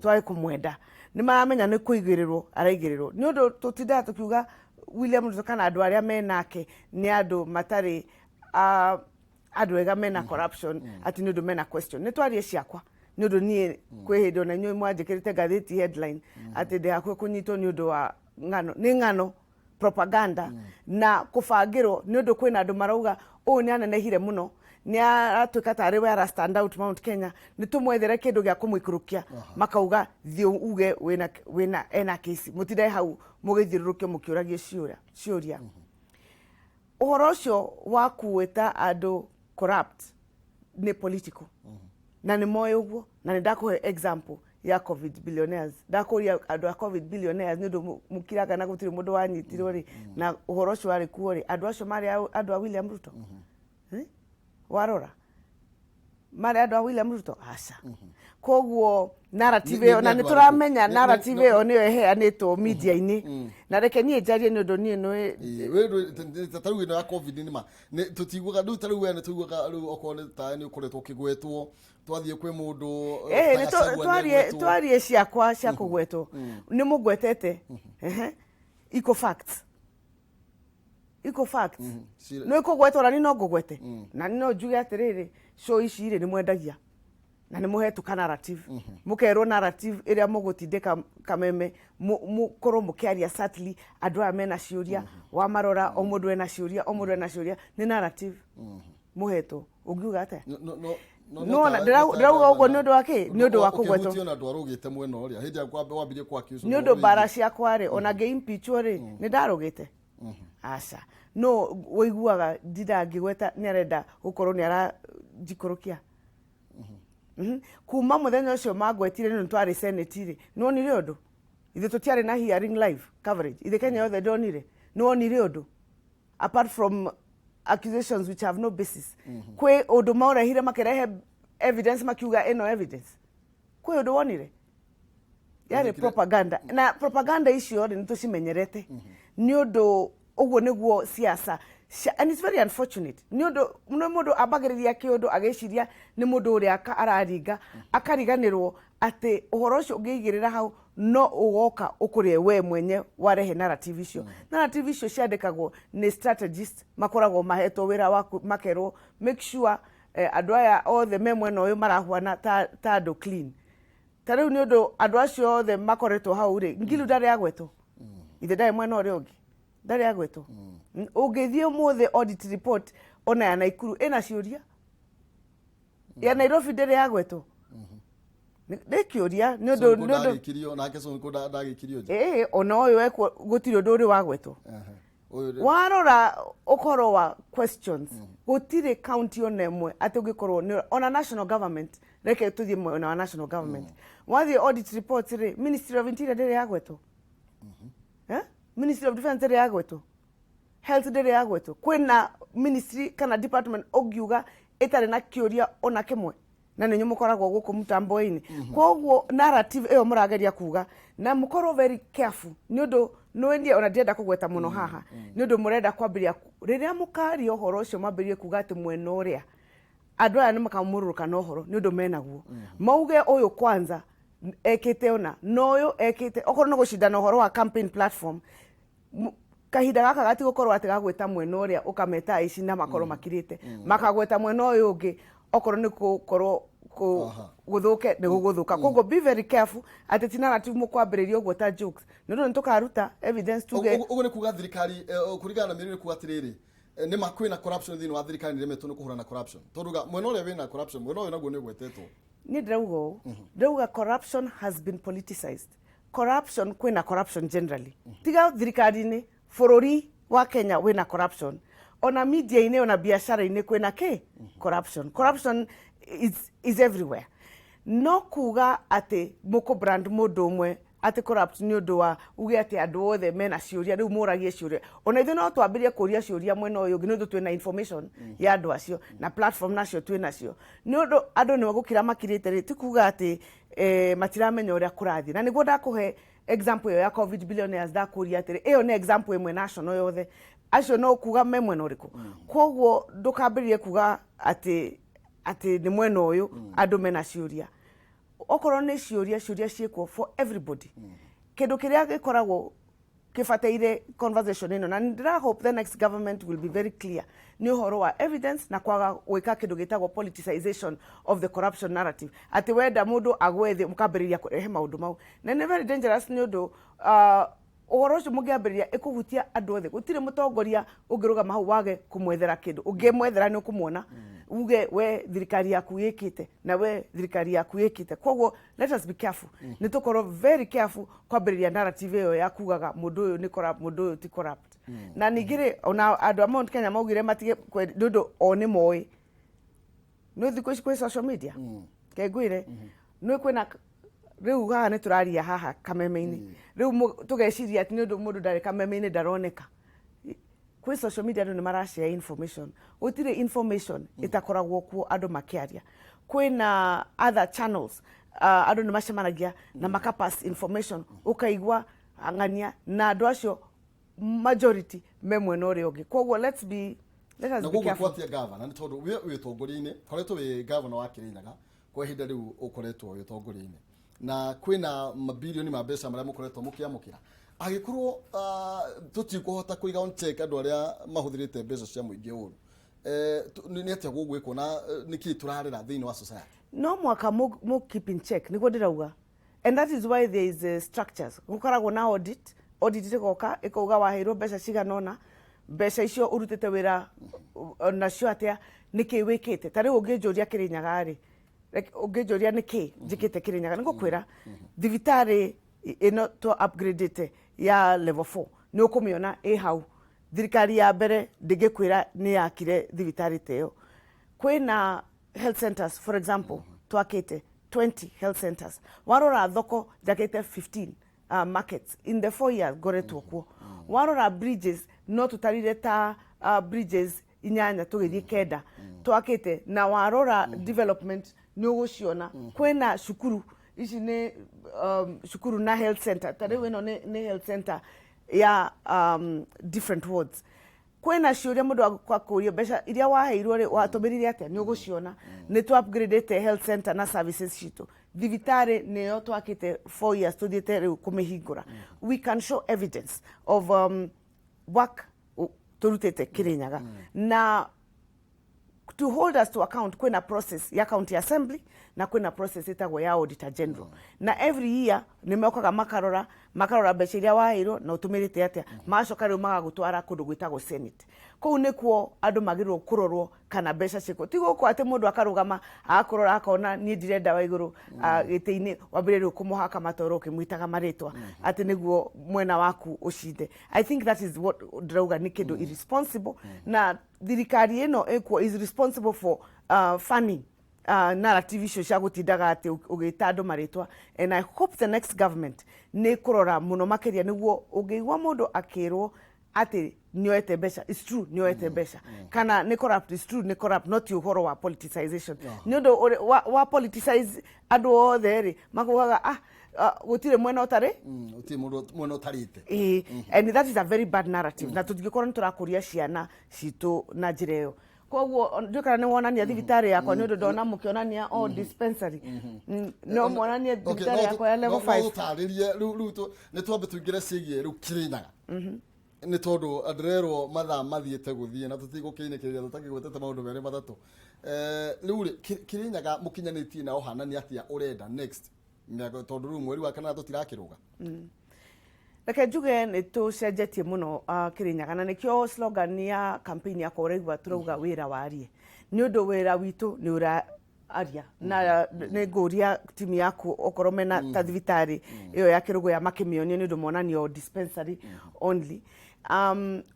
twai kumwenda. Ni maramenya ni kuigirirwo araigirirwo. Ni undu tutinda tukiuga William Ruto kana andu aria menake ni andu matari andu ega mena corruption ati ni undu mena question. Ni twarie ciakwa ni undu nie kwihindo na nyoi mwanjikirite gatheti headline ati ndi hakwe kunyitwo ni undu wa ngano ni ngano propaganda na kubangirwo ni undu kwina andu marauga ni anenehire muno ni atuika tari we ara stand out Mount Kenya ni tumwethere kindu gia kumwikurukia makauga thio uge wina ena case mutide hau mugithirurukio mukiuragie ciuria. Uhoro ucio wa kuweta andu corrupt ni political. Na ni moyo uguo na ni ndakuhe example ya COVID billionaires. Ndakuria andu a COVID billionaires ni undu mukiraga na gutiri mundu wanyitirwo ri na uhoro ucio wari kuo ri andu acio mari andu a William Ruto. Warora mari andu a William Ruto asa. Koguo narrative yo na nituramenya narrative yo ni eheanitwo media ini na reke nie njarie ni undu nie no taru ino ya COVID ni ma tutiguga du taru we ni tuguga ru okone ta ni ukoretwo kigwetwo twathie kwi mundu twarie ciakwa cia kugwetwo ni mugwetete iko facts no ikugwetwo na ni no ngugwete na ni no njuge atiriri show ici iri ni mwendagia na ni muhetu kana narrative mukerwo narrative iria mugutindika Kameme mukorwo mukiaria subtly andu aya mena ciuria wa marora o mundu ena ciuria ni narrative muhetu ungiuga ate no na ndirauga uguo ni undu wa ki ni undu wa kugwetwo ni andu arugite mwena uria hindi akwambe wambirie kwa accuse ni undu bara ciakwa ri ona nge impeachwo ri ni ndarugite asa no woiguaga ndidangigweta ni arenda gukorwo ni ara jikurukia kuma muthenya ucio magwetire ni twari senate ri no ni riondo ithe tutiari na hearing live coverage ithe Kenya yothe donire no ni riondo apart from accusations which have no basis kwe undu maurehire makerehe evidence makiuga eno evidence kwe undu wonire yari propaganda na propaganda icio ri nitucimenyerete ni undu uguo niguo siasa and it's very unfortunate ni undu mundu abagiriria kiundu ageciria ni mundu uria araringa akariganirwo ati uhoro ucio ungigirira hau no ugoka ukurie we mwenye warehe narrative icio ciandikagwo ni strategist makoragwo mahetwo wira wa makerwo make sure andu aya othe me mwena uyu marahuana ta andu clean tariu ni undu andu acio othe makoretwo hau ri ngilu ndari agwetwo ithe ndari mwena uria ungi ndari agwetwo ugithie muthe audit report ona ya Naikuru ena ciuria ya Nairobi ndari agwetwo Nekiuria ni undu ndagikirio na keso ko ndagikirio ona uyu ekwo gutiri undu uri wagwetwo warora ukoro wa questions gutiri county onemwe ati ugikorwo ona national government reke tuthie ona national government wathi audit reports ri Ministry of Interior ndari agwetwo Ministry of Defense ndari agwetwo health ndere yagwetwo kwina ministry kana department ogiuga etare na kioria ona kimwe na ninyu mukoragwo guku mutambo-ini kwoguo narrative eyo murageria kuga na mukoro very careful niondo nwendie ona ndienda kugweta muno haha niondo murenda kwambiria riria mukari ohoro ucio mwambirie kuga ati mwena uria andu aya nimakamururuka na ohoro niondo menaguo mauge uyu kwanza ekite ona noyo ekite okorwo no gucindana ohoro wa campaign platform kahinda gaka gati gukorwo ati gagweta mwena uria ukameta ici na makoro makirite makagweta mwena uyu ungi okorwo ni gukorwo guthuke ni guguthuka koguo be very careful ati tina narrative mukwambiriria uguo ta jokes ndio nitukaruta evidence tuge uguo ni kuga thirikari kurigana na mirire kuga atiriri ni makwina corruption thini wa thirikari ni remetwo ni kuhurana corruption tonduga mwena uria wina corruption mwena uyu naguo ni gwetetwo ni ndauga corruption has been politicized corruption kwina corruption generally tiga thirikari ni bururi wa Kenya wina corruption ona media ine ona biashara ine kwina corruption is everywhere no kuga ati muko brand mundu umwe ati corrupt ni undu wa uge ati andu othe mena ciuria riu muragie ciuria ona ithu no twambirie kuria ciuria mwena uyu ngi ndu twina information ya andu acio na platform nacio twina cio ni undu andu ni magukira makirite ri tikuga ati matiramenya uria kurathi na niguo ndakuhe example ya covid billionaires ndakuria atiri iyo ni example imwe national yothe acio no kuga memwe no riku kwoguo ndukambirie kuga ati ni mwena uyu andu mena ciuria okorwo ni ciuria ciekwo for everybody kindu kiria gikoragwo kifataire conversation ino na ndira hope the next government will be very clear ni uhoro wa evidence na kwaga gwika kindu gitagwo politicization of the corruption narrative ati wenda mundu agwethe mukambiriria kurehe maundu mau na ni very dangerous ni undu uhoro ucio mungiambiriria ikuhutia andu othe gutire mutongoria ungirugama hau wage kumwethera kindu ungimwethera ni ukumuona uge we thirikari yaku yikite na we thirikari yaku yikite kwoguo let us be careful ni tukoro very careful kwambiriria narrative yo ya kugaga mundu uyu ni corrupt mundu uyu ti corrupt na nigire ona andu a Mount Kenya maugire matige ndu oni moi no thiko ici kwi social media kegwire no kwina riu haha ni turaria haha Kameme-ini riu tugeciria ati ni ndu mundu ndari Kameme-ini ndaroneka kwi social media andu ni marashare information utire information itakoragwo kuo andu makiaria kwina other channels andu ni macemanagia na makapass information ukaigwa angania na andu acio majority memwe no ri ungi kwoguo let us be careful na gukwatia governor ni tondu we tongoria-ini koretwo we governor wa Kirinyaga kwa ihinda riu ukoretwo we tongoria-ini na kwina mabilioni ma mbeca maria mukoretwo mukiamukira agikorwo tutikuhota kuiga on check andu aria mahuthirite mbeca cia muingi uru ni atia gugwikwo na niki turarira thini wa society no mwaka mu keep in check niguo ndirauga and that is why there is structures gukoragwo na audit ikoka ikauga waheirwo mbeca ciganona mbeca icio urutite wira nacio atia niki wikite tari ungijuria Kirinyaga ri ungijuria niki njikite Kirinyaga nigukwira thibitari ino to upgrade ya level 4 ni ukumiona hau thirikari ya mbere ndigikwira ni yakire thibitari teo kwina health centers for example twakite 20 health centers warora thoko jakite 15 markets in the 4 years goretwo kuo warora bridges no tutarire ta bridges inyanya tugithie kenda twakite na warora development ni uguciona kwina shukuru ici ni shukuru na health center tare weno ni health center ya different wards kwina ciuria mundu akwakurio mbeca iria waheirwo ri watumirire atia ni uguciona ni tu upgrade health center na services citu thibitari niyo twakite 4 years tuthiete riu kumihingura we can show evidence of work turutete Kirinyaga na to hold us to account kwina process ya county assembly na kwina process itagwo ya auditor general na every year nimeokaga makarora mbeca iria waheirwo na utumirite atia macoka riu magagutwara kundu gwitagwo senate kou nikuo andu magirwo kurorwo kana mbeca ciko tigo ko ati mundu akarugama akorora akona ni ndirenda Waiguru gitiini wambire riu kumuhaka matoro kimwitaga maritwa ati niguo mwena waku ucinde I think that is what drauga ni kindu irresponsible na thirikari ino eko is responsible for funding narrative icio cia gutindaga ati ugita andu maritwa and I hope the next government ni kurora muno makiria niguo ungiigwa mundu akirwo ati nyoete besha, it's true nyoete besha. Kana ni corrupt, it's true ni corrupt, not you horror wa politicization. Nyondo wa politicize ado othe makuwaga gutire mwena utare uti mwena utarite. And that is a very bad narrative. Na tutigikora turakuria ciana citu na njireo. Koguo ndikara ni wonania thibitari yakwa ni ndona mukionania dispensary no monania thibitari yakwa ya level 5 no utaririe ruto ni twambe tuingire cigie ru Kirinyaga ni tondu andrero matha mathiete guthie na tutigukinikiria tutakigwetete maundu mere mathatu riu Kirinyaga mukinyanitie na ohanani atia urenda next miago tondu ru mweri wa kana tutirakiruga Reke njuge ni tucenjetie muno Kirinyaga na nikio slogan ya campaign ya koregwa turauga wira warie ni undu wira witu ni ura aria na ni nguria timu yaku okorwo mena ta thibitari iyo ya kirugo ya makimionio ni undu monanio dispensary only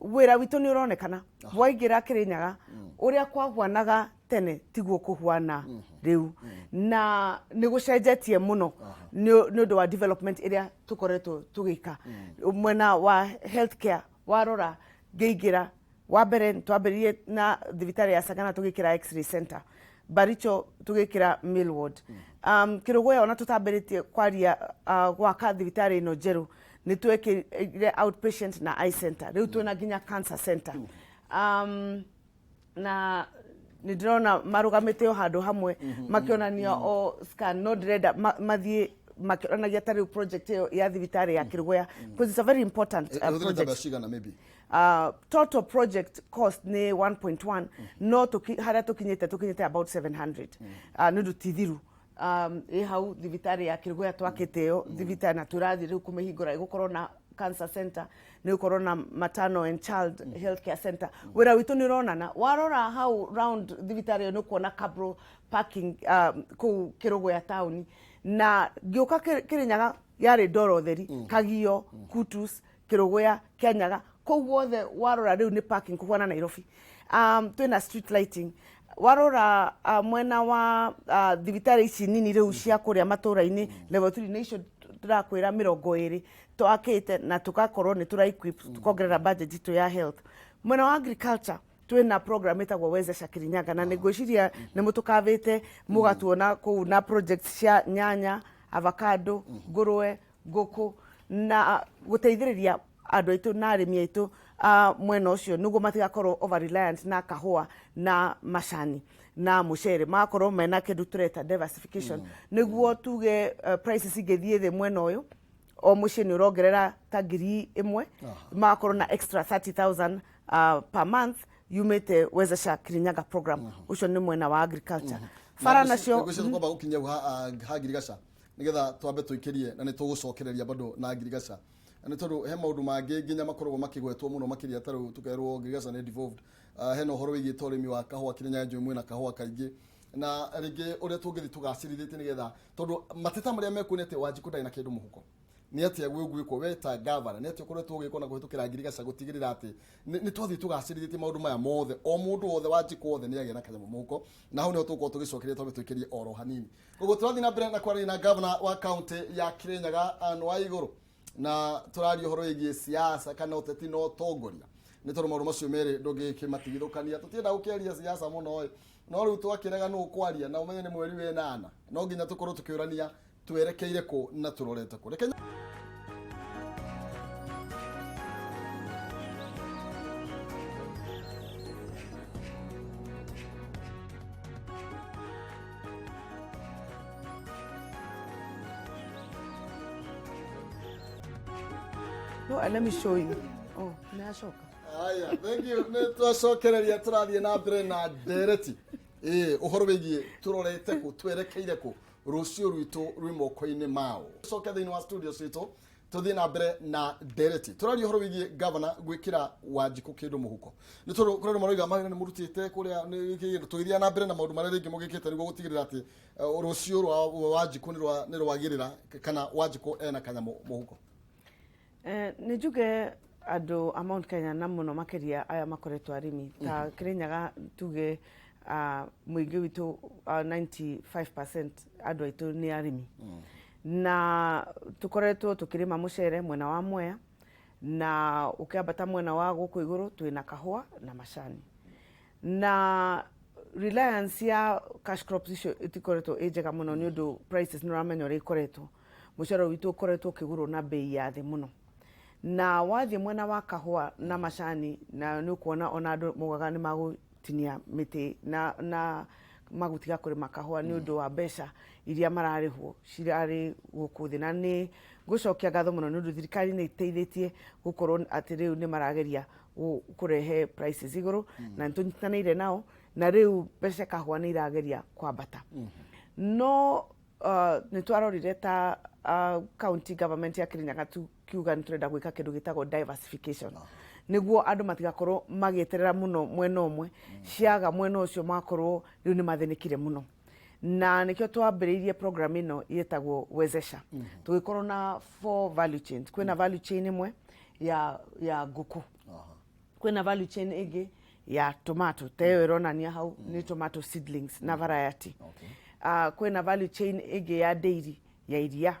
wira witu ni uronekana waingira Kirinyaga uria kwagwanaga tene tiguo kuhwana riu na ni gucenjetie muno ni undu wa development area tukoretwo tugika mwena wa healthcare warora ngeigira wa mbere twambiririe na thibitari ya Sagana tugikira X-ray center Baricho tugikira Millward kirugo ona tutambiritie kwaria gwaka thibitari ino jeru ni twekire outpatient na eye center riu twina nginya cancer center na ndirona marugamite o handu hamwe makionania o scan no direda mathie makionania tari project ya thibitari ya Kirugoya because it's a very important project. Total project cost ni 1.1 no hara tukinyete about 700 nundu tithiru hau thibitari ya Kirugoya twakiteo thibitari na turathi riu kumehingura gukorwo na cancer center ni gukorwo na maternal and child healthcare center wira witu ni ronana warora how round thibitari no kuona cabro parking ku Kirugoya town na gioka Kirinyaga yari doro theri Kagio Kutus Kirugoya Kenyaga koguo the warora riu ni parking kuhwana Nairobi twina street lighting warora mwena wa thibitari ici nini riu cia kuria matura-ini level 3 nation turakwira 20 twakite na tugakorwo ni tura equip tukongerera budget itu ya health mwena wa agriculture twina program itagwo wezesha Kirinyaga na negociria ne mutukavite mugatuona ku na projects cia nyanya avocado ngurwe nguku na guteithiriria andu aitu na arimi aitu mwena ucio nugo matigakorwo over reliant na kahua na macani na mucere makorwo mena kindu tureta diversification niguo tuge prices igethie the mwena uyu o mucii ni urongerera ta ngiri imwe makorwo na extra 30,000 per month yumete wezesha Kirinyaga program ucio ni mwena wa agriculture fara nacio kwamba gukinya ha ngirigaca nigetha twambe tuikirie na ni tugucokereria bado na ngirigaca ni tondu he maundu mangi nginya makoragwo makigwetwo muno makiria taru tukerwo ngirigaca ni devolved he no horo wigi torimi wa kahua Kirinyaga njui mwena kahua kaingi na ringi uria tungithi tugacirithite nigetha tondu mateta maria mekunete Wanjiku ndai na kindu muhuko ni atia gwigwiko weta governor ni atia koretwo giko na guhitukira ngirigaca gutigirira ati ni twathi tugacirithite maundu maya mothe o mundu wothe Wanjiku wothe ni agia na kanyamu muhuko na hau ni tuko tugicokeria twambe twikirie oro hanini koguo turathi na mbere na kwaria na governor wa county ya Kirinyaga Anne Waiguru na turario horo yigie siasa kana uteti no tongoria ni tondu maundu macio meri ndungikimatigithukania tutienda gukiaria siasa muno no riu twakiraga no kwaria na umenye ni mweri we 8 no nginya tukorwo tukiurania twerekeire ku na turorete ku No, let me show you. Oh, nashoka. Aya, thank you. Ne twacokereria turathie na mbere na ndereti. Uhoro wigie turorete ku twerekeire ku rucio rwitu rwi moko-ini mao. Coke thiini wa studio citu tuthie na mbere na ndereti. Turario uhoro wigie governor gwikira Wanjiku kindu muhuko. Ni tondu kurero maroiga mahina ni murutite kuria ni kindu tuithia na mbere na maundu maria ringi mugikite niguo gutigirira ati rucio rwa Wanjiku ni rwagirira kana Wanjiku ena kanyamu muhuko. Nijuge ado amount Kenya na muno makiria aya makoretwo arimi ta Kirinyaga tuge muingi witu 95% ado itu ni arimi na tukoretwo tukirima mucere mwena wa Mwea na ukiambata mwena wa guku iguru twina kahua na macani na reliance ya cash crops icio itikoretwo ijega muno ni undu prices nuramenya uri ikoretwo mucaro witu ukoretwo kiguru na bei ya thi muno na wathie mwena wa kahua na macani na ni ukuona ona andu mugaga ni magutinia miti na magutiga kuri makahua ni undu wa mbeca iria mararihwo cirari guku thi na ni gucokia ngatho muno ni undu thirikari ni iteithitie gukorwo ati riu ni marageria kurehe prices iguru na ntunyitanire nao na riu mbeca kahua ni irageria kwambata no ni twarorire ta county government ya Kirinyaga kiuga ni turenda gwika kindu gitagwo diversification niguo andu matigakorwo magieterera muno mwena umwe ciaga mwena ucio makorwo riu ni mathenikire muno na nikio twambiriirie program ino yetagwo wezesha tugikorwo na 4 value chains kwina value chain imwe ya nguku kwina value chain igi ya tomato teo ironania hau ni tomato seedlings na variety kwina value chain igi ya dairy ya iria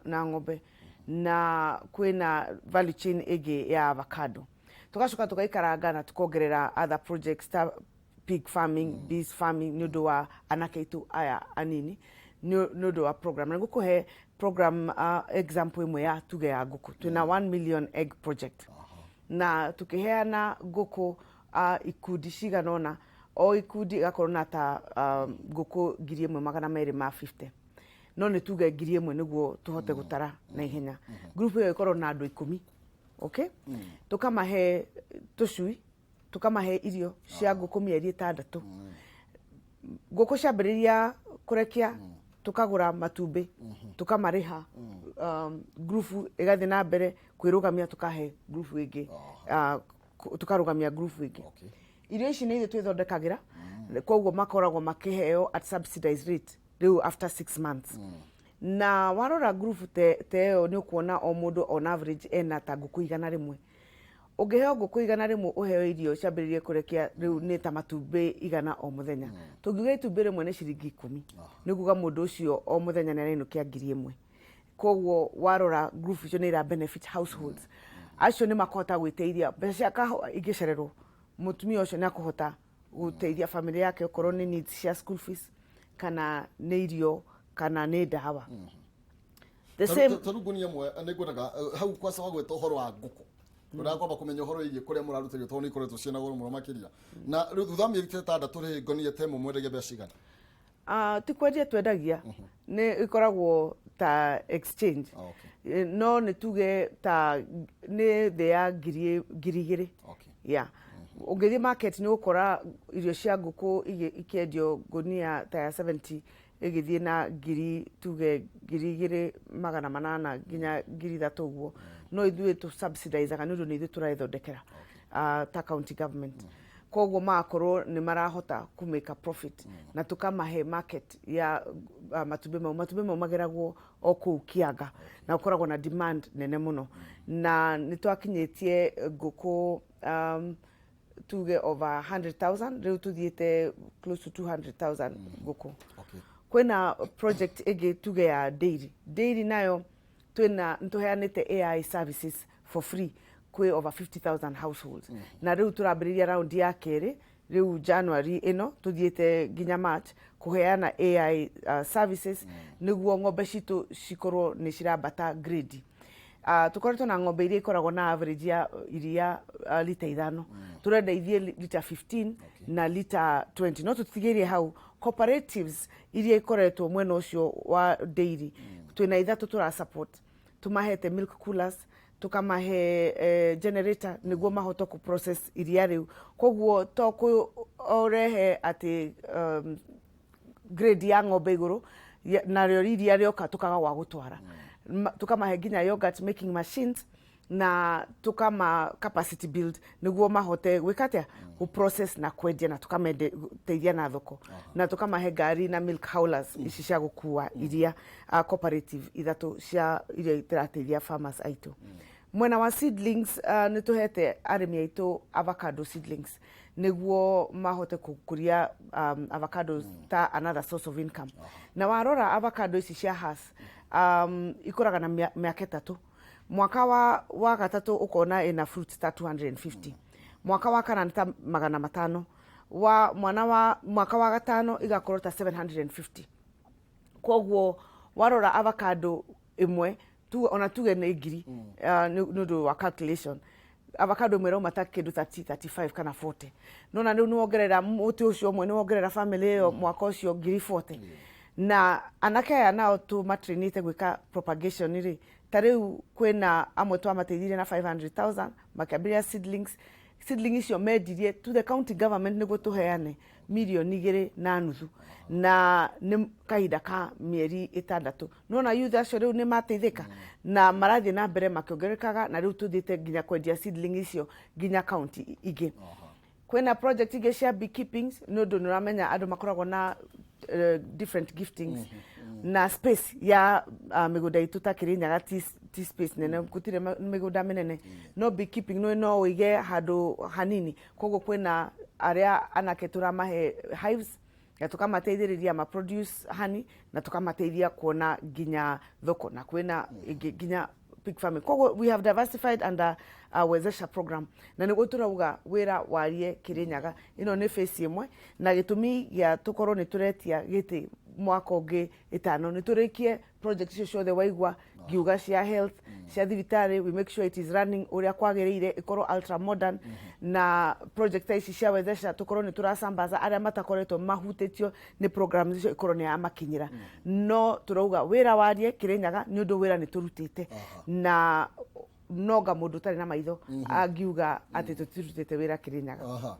na ng'ombe na kwina value chain igi ya avocado tugacoka tukaikaranga na tukongerera other projects ta pig farming bees farming ni undu wa anake itu aya anini ni undu wa program na gukuhe program example imwe ya tuge ya nguku twina 1 million egg project na tukiheana nguku ikundi ciganona o ikundi gakorwo na ta nguku 1,250 no ni tuge 1,000 niguo tuhote gutara na ihenya group iyo ikorwo na andu 10 okay tukamahe tucui tukamahe irio cia nguku mieri 6 nguku ciambiriria kurekia tukagura matumbi tukamariha group igathi na mbere kwirugamia tukahe group ingi tukarugamia group ingi irio ici ni twithondekagira koguo makoragwo makiheo at subsidized rate riu after 6 months na warora group teo ni ukuona o mundu on average ena ta nguku 100 ungiheo nguku 100 uheo irio ciambiririe kurekia riu ni ta matumbi 100 o muthenya tungiuga itumbi rimwe ni ciringi 10 niguga mundu ucio o muthenya ni arainukia 1,000 koguo warora group icio ni ira benefit households acio ni makota gwiteithia mbeca cia kahua ingicererwo mutumia ucio ni akuhota guteithia family yake okorwo ni needs cia school fees kana ni irio kana ni dawa the same tarugunia mwe ni ngwendaga hau kwa sababu gweta uhoro wa nguku urakwamba kumenya uhoro igie kuria murarutirio to ni ikoretwo ciena goro muno makiria na riu thutha mieri 6 ri ngonie temo mwendagia mbeca cigana ti kwendia twendagia ni ikoragwo ta exchange no ni tuge ta ni the ya 2,000 yeah ungithie market ni ukora irio cia nguku ikendio gunia ta ya 70 igithie na tuge 2,800 nginya 3,000 uguo no ithuĩ tu subsidize kana ni ithuĩ turaithondekera ta county government koguo makorwo ni marahota ku make a profit na tukamahe market ya matumbi mau mageragwo o kuu kiaga na ukoragwo na demand nene muno na ni twakinyitie nguku tuge over 100,000 riu tuthiete close to 200,000 nguku kwina project igi tuge ya dairy nayo twina ntuheanite AI services for free kwi over 50,000 households na riu turambiriria round ya keri riu January ino tuthiete ginya March kuheana AI services niguo ng'ombe citu cikorwo ni cirambata grade tukoretwo na ng'ombe iria ikoragwo na average ya iria lita 5 turenda ithie lita 15 na lita 20 no tutigirie hau cooperatives iria ikoretwo mwena ucio wa dairy twina ithatu tura support tumahete milk coolers tukamahe generator niguo mahoto ku process iria riu koguo to ku orehe ati grade ya ng'ombe iguru na rĩo iria rĩoka tukaga wa gutwara tukamahe nginya yogurt making machines na tukama capacity build niguo mahote gwikatia ku process na kwendia na tukameteithia na thoko na tukamahe ngari na milk haulers ici cia gukua iria cooperative ithatu cia iria itirateithia farmers aitu mwena wa seedlings ni tuhete arimi aitu avocado seedlings niguo mahote kukuria avocados ta another source of income na warora avocado ici cia has ikoraga na miaka 3 mwaka wa gatatu ukona ina fruits ta 250 mwaka wa kana ta 500 mwaka wa gatano igakorwo ta 750 koguo warora avocado imwe ona tuge na igiri nudo wa calculation avocado mwero matake do 35 kana 40 nona ni wongerera muti ucio mwe ni wongerera family yo mwaka ucio ngiri 40 na anake aya nao tu matrinite gwika propagation iri tariu kwena amwe twa mateithire na 500,000 makabiria seedling icio medirie to the county government niguo tuheane milioni 2.5 na ni kahinda ka mieri 6 nona youth acio riu ni mateithika na marathie na mbere makiongerekaga na riu tuthite nginya kwendia seedling icio nginya county ingi kwena project ingi cia beekeeping nundu nuramenya andu makoragwo na different giftings na space ya migunda itu ta Kirinyaga ti space nene gutire migunda minene no beekeeping no uige handu hanini koguo kwena aria anake turamahe hives ya tukamateithiriria ma produce honey na tukamateithia kuona ginya thoko na kwena ginya pig farming koguo we have diversified under our wezesha program na niguo turauga wira warie Kirinyaga ino ni face imwe na gitumi gya tukorwo ni turetia giti mwaka ungi 5 ni turikie project cio ciothe waigwa giuga cia health cia thibitari we make sure it is running uria kwagiriire ikorwo ultra modern na project ici cia wezesha tukorwo ni turasambaza aria matakoretwo mahutitio ni programs icio ikorwo ni amakinyira no turauga wira warie Kirinyaga ni undu wira ni turutite na noga mundu tari na maitho agiuga ati tutirutite wira Kirinyaga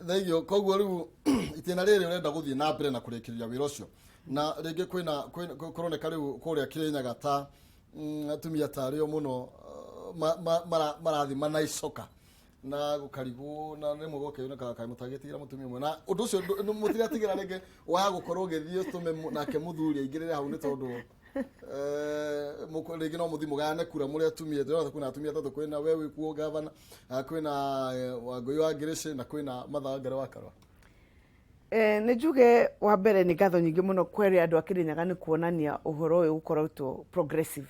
thegio koguo riu itina riri urenda guthie na mbere na kurekereria wira ucio na ringi kwina kuroneka riu kuria Kirinyaga ta atumia tario muno marathi manaicoka na gukarigu na nimwe gokeyoneka kai mutagitigira mutumia mwe na undu ucio mutiratigira ringi waya gukorwo githio tume nake muthuri aingirire hau ni tondu ringi no muthi mugane kura muri atumia ndona kwina atumia tatu kwina wewe kuo gavana kwina Wangui wa Ngirici na kwina Mathangare wa Karwa nejuge wa mbere ni gatho nyingi muno kweri andu a Kirinyaga ni kuonania uhoro uyu ukorwo progressive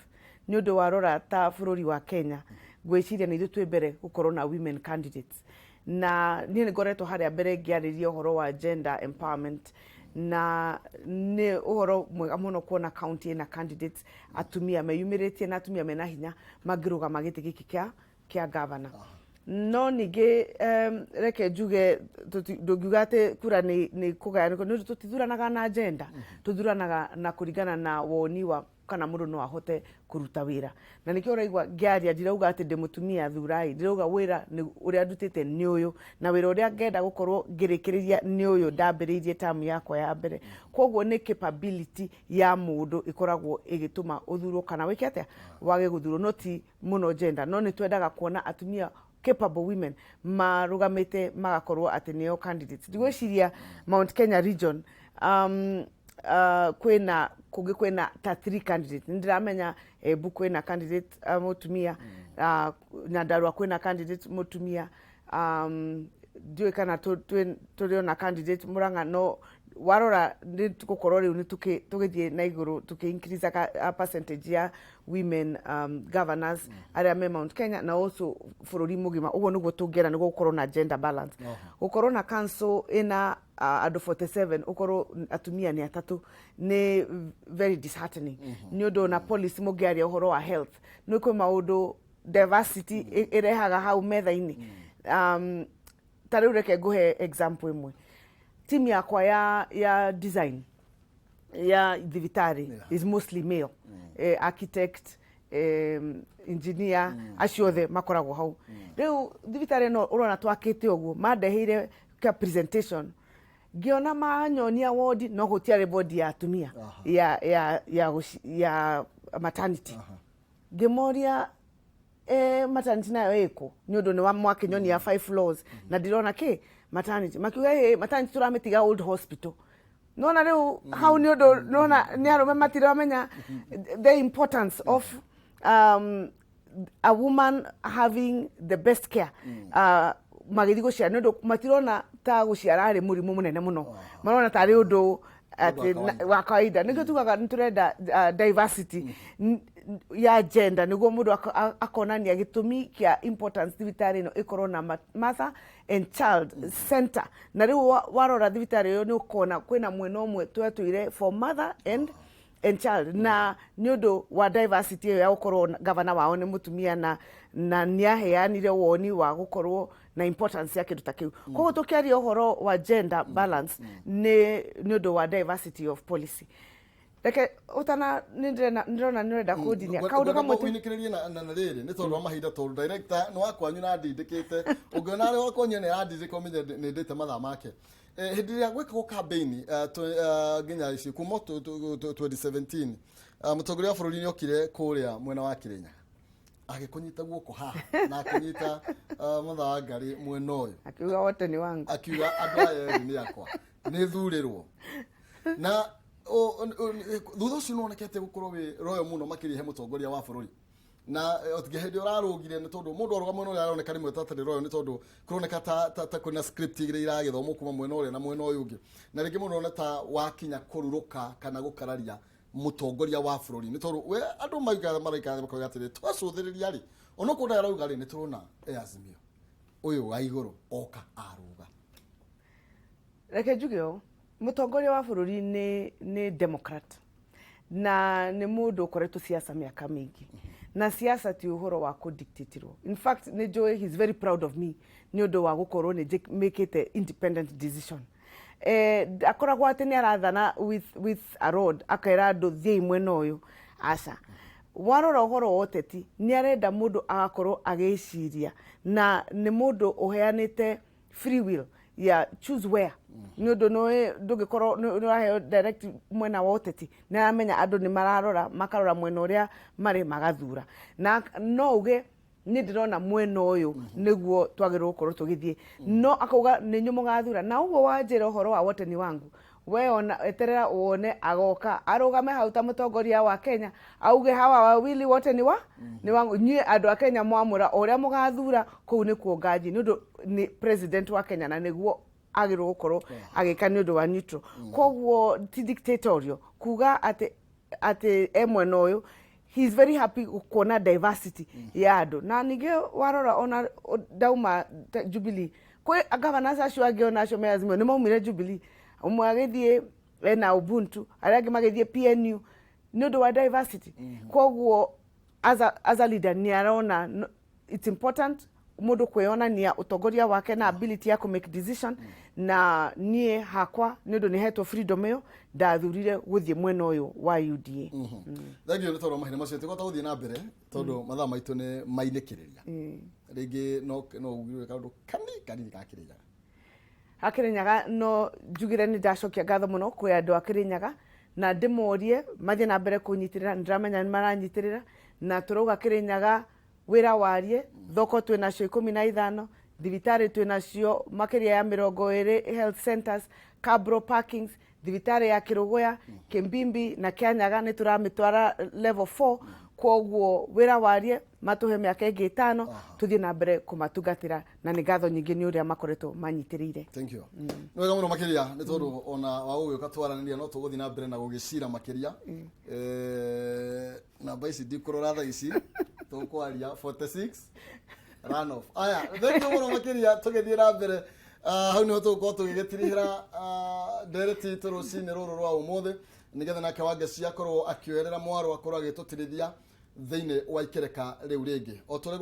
ni undu warora ta bururi wa Kenya gwiciria ni ithu mbere gukorwo na women candidates na ni ngoretwo haria mbere ngiariria uhoro wa gender empowerment na ni uhoro mwega muno kuona county na candidates atumia meyumiritie na atumia mena hinya magiruga magiti giki kia governor no nige reke juge ndugugate kura ni kugaya ni tutithuranaga na agenda tuthuranaga na kuringana na woni wa kana mundu no ahote kuruta wira na nikio raigwa ngiaria ndirauga ati ndi mutumia thurai ndirauga wira ni uria ndutite ni uyu na wira uria ngenda gukorwo ngirikiriria ni uyu ndambiririe tamu yakwa ya mbere koguo ni capability ya mundu ikoragwo igituma uthurwo kana wiki atia wage guthurwo noti muno gender no ni twendaga kuona atumia capable women marugamite magakorwo ati neo candidates ndigwiciria Mount Kenya region kwena ta 3 candidates ndiramenya Embu kwena candidate mutumia na Ndarua kwena candidate mutumia ndiwe kana turi na candidate Murang'a no warora ndi tukorwo riu ni tugithie na iguru tuki increase a percentage ya women governors aria me Mount Kenya na also bururi mugima uguo niguo tungiera niguo gukorwo na gender balance gukorwo na council ina andu 47 ukorwo atumia ni 3 ni very disheartening ni undu na policy mugiaria uhoro wa health no kwe maundu diversity irehaga hau metha-ini tariu reke nguhe example imwe team yakwa ya design ya thivitari is mostly male architect engineer aciothe makoragwo hau riu thivitari no urona twakite uguo mandeheire ka presentation ngiona manyonia ward no gutiare body ya atumia ya maternity ngimoria maternity nayo iko ni undu ni wa mwakinyoni ya 5 floors na ndirona maternity makiuga maternity turametiga old hospital nona riu how ni undu nona ni arume matiramenya the importance of a woman having the best care magithigo cia ndu matirona ta guciara ari murimu munene muno marona tari undu ati wa kawaida niko tugaga turenda diversity ya gender niguo mundu akonania gitumi kia importance thibitari no ikorwo na mother and child center na riu warora thibitari yo ni ukona kwina mwena umwe twetuire for mother and child na ni undu wa diversity ya gukorwo governor wao ni mutumia na niaheanire woni wa gukorwo na importance ya kindu ta kiu koguo tukiaria uhoro wa gender balance ni undu wa diversity of policy. Reke utana ndirona nirenda kudinia kaundu kamwe tu uinikirerie na riri ni tondu wa mahinda tondu director no akwanyu na ndindikite ungiona ari wakonye ne andindika umenye ni ndite mathaa make hindi ria gwikagwo campaign nginya ici kuma 2017 mutongoria wa bururi ni okire kuria mwena wa Kirinyaga agikunyita guoko haha na akunyita mathaa ngari mwena uyu akiuga wote ni wangu akiuga andu aya ni yakwa ni thurirwo na thutha ucio nonekete gukorwo wi royo muno makiri he mutongoria wa bururi na otigehedi urarugire ni tondu mundu aruga mwena uria aroneka rimwe tatari royo ni tondu kuroneka ta kuna script igire iragithomwo kuma mwena uria na mwena uyu ungi na ringi muno ta wakinya kururuka kana gukararia mutongoria wa bururi ni tondu we andu maraika bakoiga atiri twacuthiriria ri ono kunda arauga ri ni turona Azimio uyu wa iguru oka aruga reke njugeo mutongoria wa bururi ni democrat na ni mundu ukoretwo siasa miaka mingi na siasa ti uhoro wa kudictatirwo. In fact ni Joy he's very proud of me ni undu wa gukorwo ni make it independent decision. Akoragwo ati ni arathana with a road akaira andu thie mwena uyu aca warora uhoro woteti ni arenda mundu agakorwo agiciria na ni mundu uheanite free will ya choose where ni undu no ndugikorwo no ahe direct mwena woteti na amenya andu ni mararora makarora mwena uria mari magathura na no uge ni ndirona mwena uyu niguo twagirwo gukorwo tugithie no akauga ni nyumo gathura na uguo wanjira uhoro wa woteni wangu we ona eterera uone agoka arugame hau ta mutongoria wa Kenya auge hawa wawili wote ni wangu nyie andu a Kenya mwamura uria mugathura kuu ni kuongaji ni undu ni president wa Kenya na niguo agirwo gukorwo agika ni undu wa neutral koguo ti dictatorial kuga ati mwena uyu he is very happy kuona diversity ya andu na ninge warora ona dauma Jubilee kwe governors acio angiona acio me Azimio ni maumire Jubilee umwe agithie na Ubuntu aragi magithie PNU ni undu wa diversity koguo as a leader ni arona it's important mundu kwionania utongoria wake na ability ya make decision na nie hakwa ni undu ni heto freedom yo ndathurire guthie mwena uyu wa UDA. Thank you tondu mahina macio tikota guthie na mbere tondu mathaa maitu ni mainikiriria ringi no ugirwe kaundu kanini ka Kirinyaga Kirinyaga no njugire ni ndacokia ngatho muno kwi andu a Kirinyaga na ndimorie mathie na mbere kunyitirira ndiramenya ni maranyitirira na turuga Kirinyaga wira warie thoko twinacio 15 thibitari twinacio makiria ya 20 health centers cabro parkings thibitari ya Kirugoya Kimbimbi na Kianyaga ni turamitwara level 4 koguo wira warie matuhe miaka ingi 5 tuthie na mbere kumatungatira na ni ngatho nyingi ni uria makoretwo manyitirire. Thank you. Nwega muno makiria ni tondu ona wa uyu katwaraniria no tuguthie na mbere na gugicira makiria na baisi dikurora tha ici tukwaria 46 run off aya thank you muno makiria tugithie na mbere hau ni tugukorwo tugigitirihira ndereti turucini ruru rwa umuthi nigetha nake wangeci akorwo akioerera mwaro akorwo agitutirithia thiini wa ikereka riu ringi o turi